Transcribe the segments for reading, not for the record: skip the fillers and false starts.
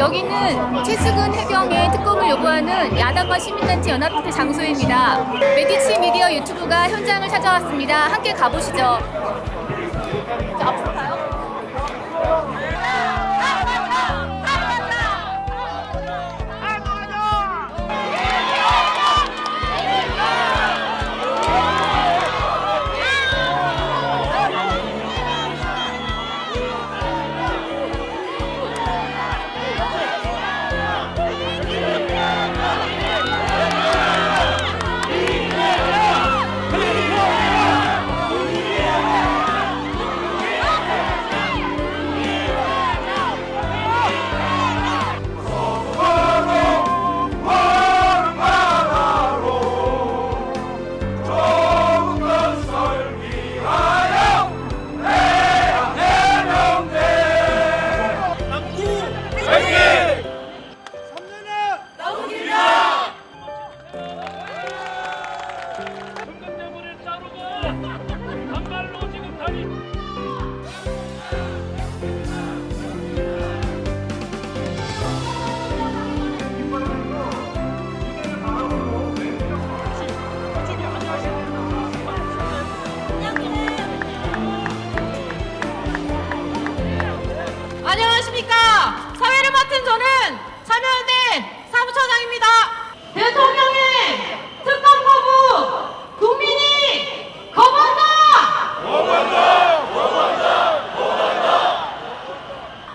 여기는 최수근 해경의 특검을 요구하는 야당과 시민단체 연합회 장소입니다. 메디치 미디어 유튜브가 현장을 찾아왔습니다. 함께 가보시죠. 자, 앞으로 가요. 안녕하십니까. 사회를 맡은 저는 참여연대 사무처장입니다. 대통령의 특검 거부 국민이 거부한다.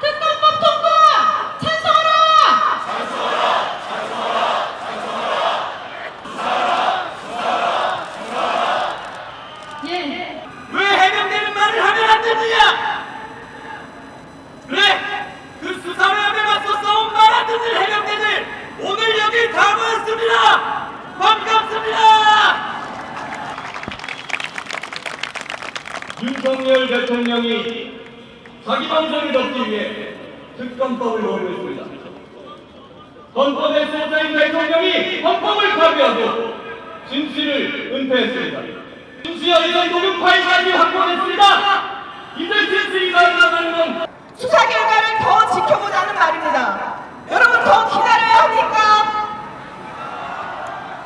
특검법 통과 찬성하라. 예. 왜 해명되는 말을 하면 안 되느냐? 그래, 그 수사회함에 맞서 싸운 말 안 듣는 해병대들 오늘 여기 다 모였습니다. 반갑습니다. 윤석열 대통령이 자기 방송을 덮기 위해 특검법을 노리고 있습니다. 헌법의 소자인 대통령이 헌법을 파괴하고 진실을 은폐했습니다. 진실과 이런 녹음 파일까지 확보했습니다. 이들 진실이 나타나는 건 수사 결과를 더 지켜보자는 말입니다. 여러분 더 기다려야 합니까?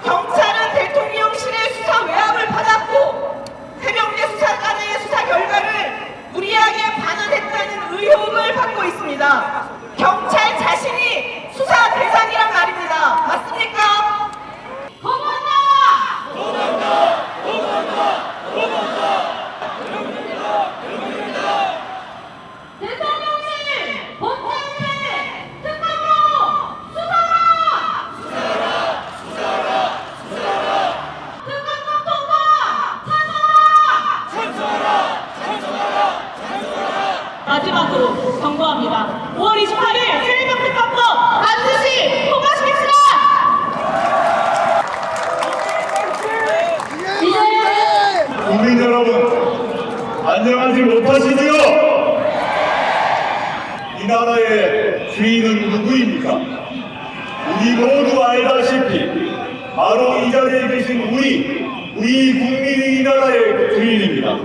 경찰은 대통령실의 수사 외압을 받았고 해병대 수사관의 수사 결과를 무리하게 반환했다는 의혹을 받고 있습니다. 경찰 자신이 수사 대상이란 말입니다. 맞습니까? 거부한다. 대통령실 본태의 특검으로 수사라. 특검법 통과 찬성하라. 마지막으로 경고합니다. 5월 28일 세일병 특검법 반드시 통과시킵시다. 국민 여러분, 안녕하지 못하시지요? 이 나라의 주인은 누구입니까? 우리 모두 알다시피 바로 이 자리에 계신 우리 국민이 이 나라의 주인입니다.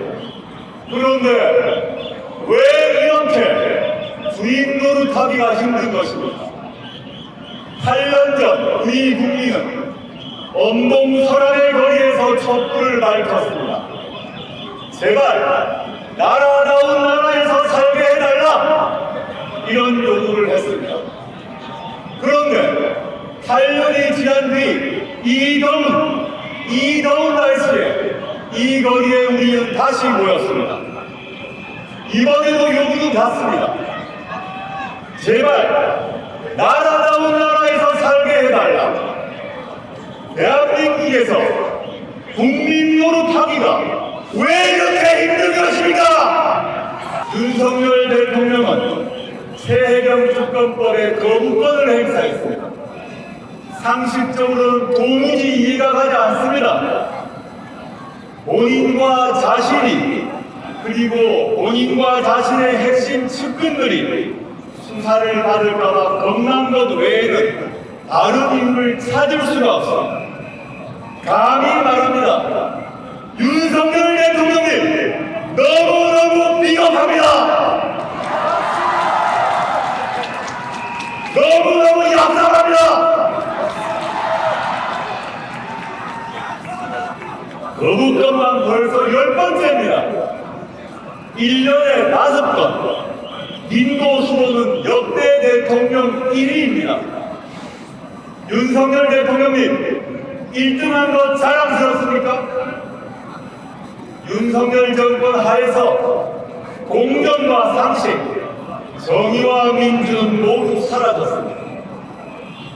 그런데 왜 이렇게 주인 노릇하기가 힘든 것입니까? 8년 전 우리 국민은 엄동설안의 거리에서 촛불을 밝혔습니다. 제발 나라다운 나라에서 살게 해달라, 이런 요구를 했습니다. 그런데 8년이 지난 뒤 이 더운 날씨에 이 거리에 우리는 다시 모였습니다. 이번에도 요구는 같습니다. 제발 나라다운 나라에서 살게 해달라. 대한민국에서 국민 노릇하기가 왜 이렇게 힘든 것입니까? 윤석열 대통령은 새해경 특검법의 거부권을 행사했습니다. 상식적으로는 도무지 이해가 가지 않습니다. 본인과 자신이 그리고 본인과 자신의 핵심 측근들이 수사를 받을까봐 겁난 것 외에는 다른 인물을 찾을 수가 없습니다. 감히 말합니다. 윤석열 대통령님 너무너무 비겁합니다. 너무 또한 벌써 10번째입니다. 1년에 5번, 빈도수로는 역대 대통령 1위입니다. 윤석열 대통령님, 1등한 것 자랑스럽습니까? 윤석열 정권 하에서 공정과 상식, 정의와 민주는 모두 사라졌습니다.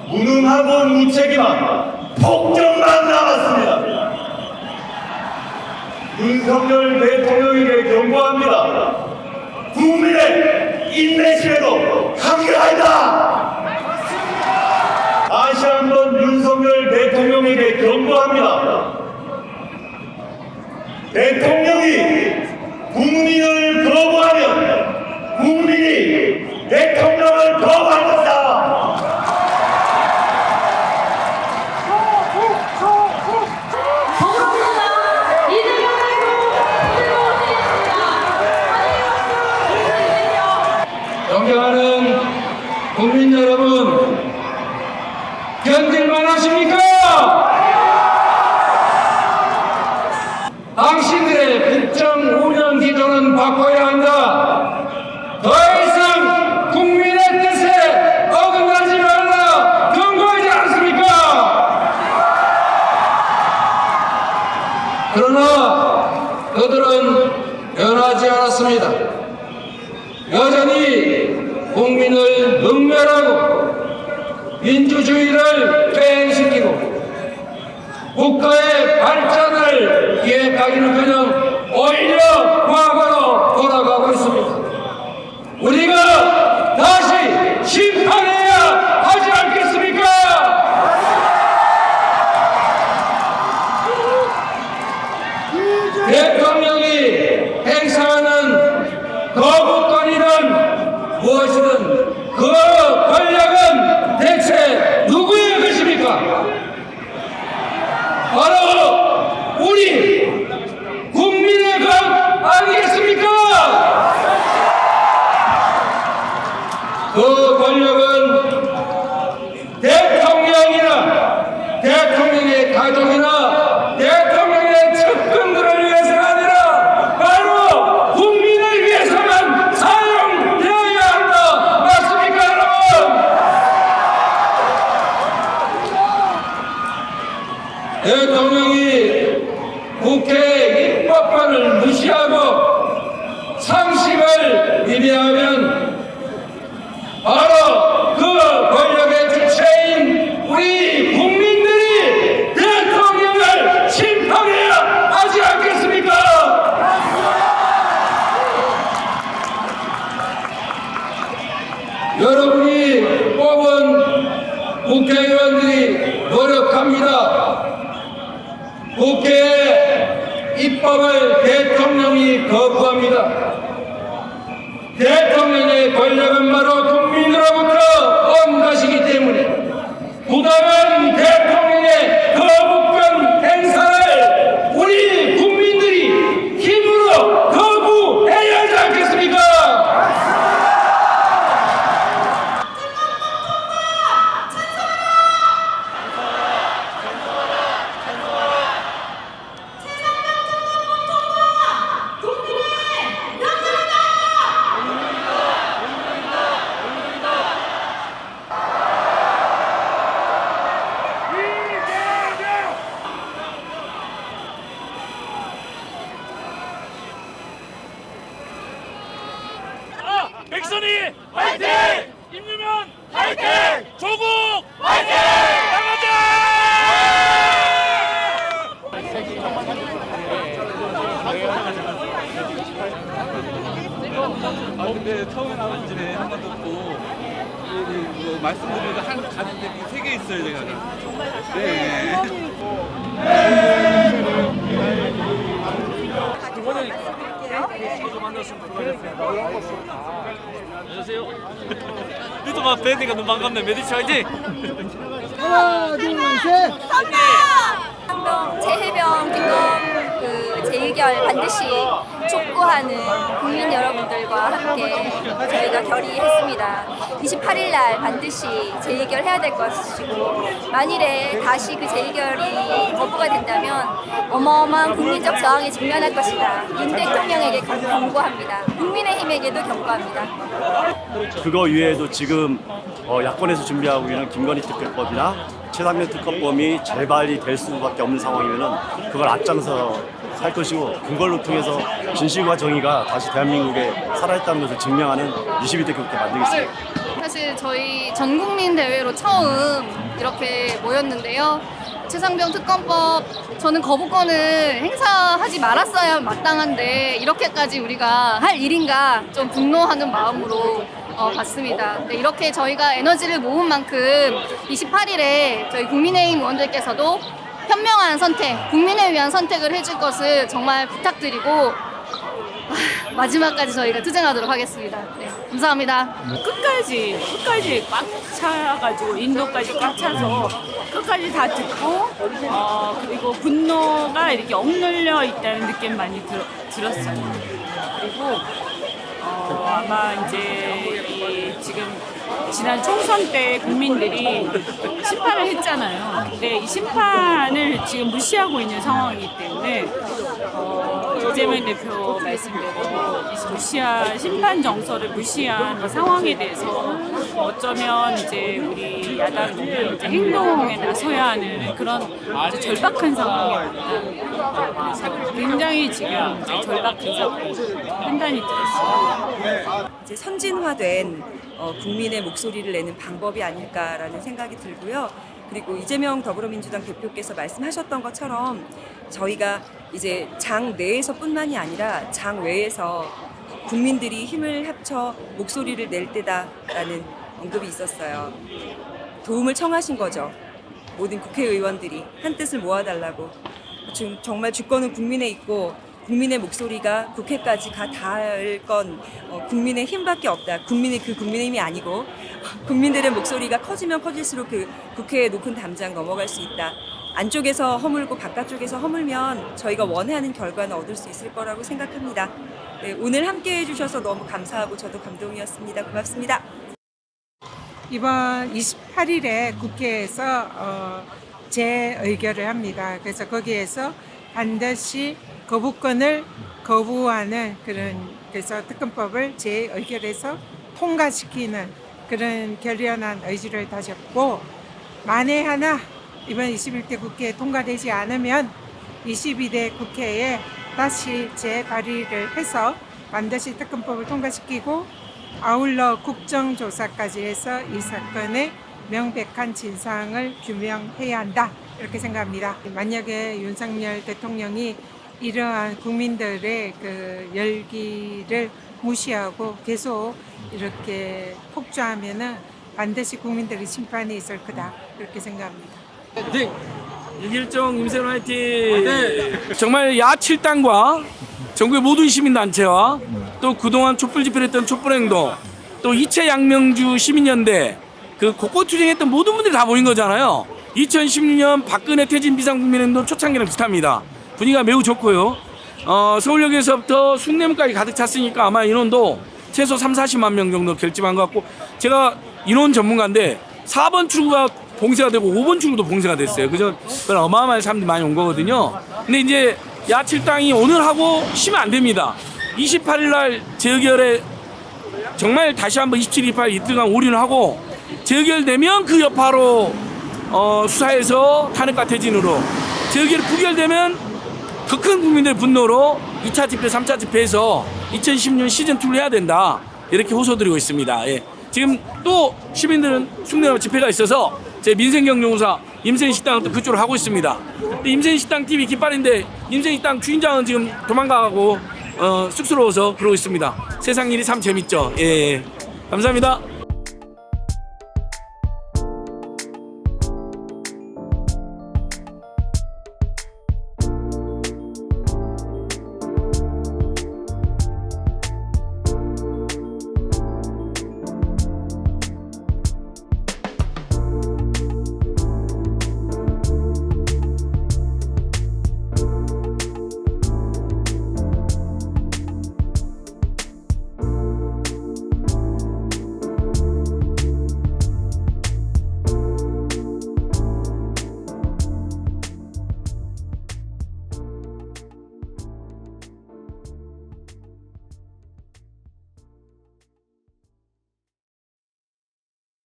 무능하고 무책임한 폭정만 남았습니다. 윤석열 대통령에게 경고합니다. 국민의 인내심에도 한계가 있다. 다시 한번 윤석열 대통령에게 경고합니다. 대통령이 국민을 거부하면 국민이 대통령을 거부할 것이다. 존경하는 국민 여러분, 견딜만 하십니까? 당신들의 국정 운영 기조는 바꿔야 한다. 더 이상 국민의 뜻에 어긋나지 말라 경고하지 않습니까? 그러나 그들은 변하지 않았습니다. 여전히 국민을 능멸하고 민주주의를 퇴행시키고 국가의 발전을 기획하기는커녕 오히려 과거로 돌아가고 있습니다. 우리가 다시 심판해야 하지 않겠습니까? 대통령이 행사하는 거부권이든 무엇이든 그 권력은 대체 누구의 것입니까? 바로 우리 국민의 것 아니겠습니까? 그 권력은 대통령이나 대통령의 가족이나 대통령의 측근들을 위해서가 아니라 바로 국민을 위해서만 사용되어야 한다. 맞습니까, 여러분? 대통령이 국회 입법권을 무시하고 상식을 위배하면 바로 그 권력의 주체인 우리 국민들이 대통령을 심판해야 하지 않겠습니까? 여러분이 뽑은 국회의원들이 노력합니다. 국회의 입법을 대통령이 거부합니다. 대통령의 권력은 바로 국민으로부터 온 것이기 때문에 부당한 대통령의 거부권 행사를 우리 국민들이 힘으로 거부해야 하지 않겠습니까? 백선희 화이팅! 임유면 화이팅! 조국 화이팅! 나가자! 근데 처음에 나온 집에 한 번도 없고 뭐 말씀드리는 한 가진 데 3개 있어요 제가. 네. 안녕하세요. 유튜브 뵈니까 너무 반갑네. 메디치 화이팅! 하나, 둘, 셋. 선다! 재해병 특검 재의결 반드시 촉구하는 국민 여러분들과 함께 저희가 결의했습니다. 28일 날 반드시 재의결해야 될 것이고, 만일에 다시 그 재의결이 거부가 된다면 어마어마한 국민적 저항에 직면할 것이다. 윤 대통령에게 경고합니다. 국민의힘에게도 경고합니다. 그거 외에도 지금 야권에서 준비하고 있는 김건희 특별법이나 최상면 특검법이 재발이 될 수밖에 없는 상황이면은 그걸 앞장서 할 것이고, 그걸로 통해서 진실과 정의가 다시 대한민국에 살아있다는 것을 증명하는 22대 국회 만들겠습니다. 사실 저희 전국민 대회로 처음 이렇게 모였는데요. 최상병 특검법 저는 거부권을 행사하지 말았어야 마땅한데 이렇게까지 우리가 할 일인가 좀 분노하는 마음으로 봤습니다. 네, 이렇게 저희가 에너지를 모은 만큼 28일에 저희 국민의힘 의원들께서도 현명한 선택, 국민을 위한 선택을 해줄 것을 정말 부탁드리고 마지막까지 저희가 투쟁하도록 하겠습니다. 네, 감사합니다. 끝까지 꽉 차가지고 인도까지 꽉 차서 끝까지 다 듣고 그리고 분노가 이렇게 억눌려 있다는 느낌 많이 들었어요. 그리고 아마 이제 지금 지난 총선 때 국민들이 심판을 했잖아요. 근데 이 심판을 지금 무시하고 있는 상황이기 때문에 이재명 대표 말씀대로 이 무시한 심판 정서를 무시한 이 상황에 대해서 어쩌면 이제 우리 야당이 이제 행동에 나서야 하는 그런 이제 절박한 상황입니다. 그래서 굉장히 지금 이제 절박한 판단이 들었어요. 이제 선진화된 국민의 목소리를 내는 방법이 아닐까라는 생각이 들고요. 그리고 이재명 더불어민주당 대표께서 말씀하셨던 것처럼 저희가 이제 장 내에서뿐만이 아니라 장 외에서 국민들이 힘을 합쳐 목소리를 낼 때다라는 언급이 있었어요. 도움을 청하신 거죠. 모든 국회의원들이 한 뜻을 모아달라고. 지금 정말 주권은 국민에 있고 국민의 목소리가 국회까지 닿을 건 국민의 힘밖에 없다. 국민의 힘이 아니고 국민들의 목소리가 커지면 커질수록 그 국회의 높은 담장 넘어갈 수 있다. 안쪽에서 허물고 바깥쪽에서 허물면 저희가 원하는 결과는 얻을 수 있을 거라고 생각합니다. 네, 오늘 함께 해주셔서 너무 감사하고 저도 감동이었습니다. 고맙습니다. 이번 28일에 국회에서 재의결을 합니다. 그래서 거기에서 반드시 거부권을 거부하는 그래서 특검법을 재의결해서 통과시키는 그런 결연한 의지를 다졌고, 만에 하나 이번 21대 국회에 통과되지 않으면 22대 국회에 다시 재발의를 해서 반드시 특검법을 통과시키고 아울러 국정조사까지 해서 이 사건의 명백한 진상을 규명해야 한다, 이렇게 생각합니다. 만약에 윤석열 대통령이 이러한 국민들의 그 열기를 무시하고 계속 이렇게 폭주하면은 반드시 국민들의 심판이 있을 거다, 그렇게 생각합니다. 네. 6.1정 임세론 화이팅! 정말 야7당과 전국의 모든 시민단체와 또 그동안 촛불 집회를 했던 촛불행동, 또 이채 양명주 시민연대, 그 곳곳 투쟁했던 모든 분들이 다 모인 거잖아요. 2016년 박근혜 퇴진 비상국민행동 초창기랑 비슷합니다. 분위기가 매우 좋고요. 서울역에서부터 숭례문까지 가득 찼으니까 아마 인원도 최소 30-40만 명 정도 결집한 것 같고, 제가 인원 전문가인데 4번 출구가 봉쇄가 되고 5번 출구도 봉쇄가 됐어요. 그죠? 어마어마한 사람들이 많이 온 거거든요. 근데 이제 야7당이 오늘 하고 쉬면 안 됩니다. 28일 날 재의결에 정말 다시 한번 27, 28 이틀간 올인을 하고, 재의결되면 그 여파로 수사해서 탄핵과 퇴진으로, 재의결이 부결되면 더 큰 국민들의 분노로 2차 집회, 3차 집회에서 2010년 시즌2를 해야 된다, 이렇게 호소드리고 있습니다. 예. 지금 또 시민들은 숭례문 집회가 있어서 제 민생경영사 임센식당은 또 그쪽으로 하고 있습니다. 임센식당 TV 깃발인데 임센식당 주인장은 지금 도망가고 쑥스러워서 그러고 있습니다. 세상 일이 참 재밌죠. 예. 감사합니다.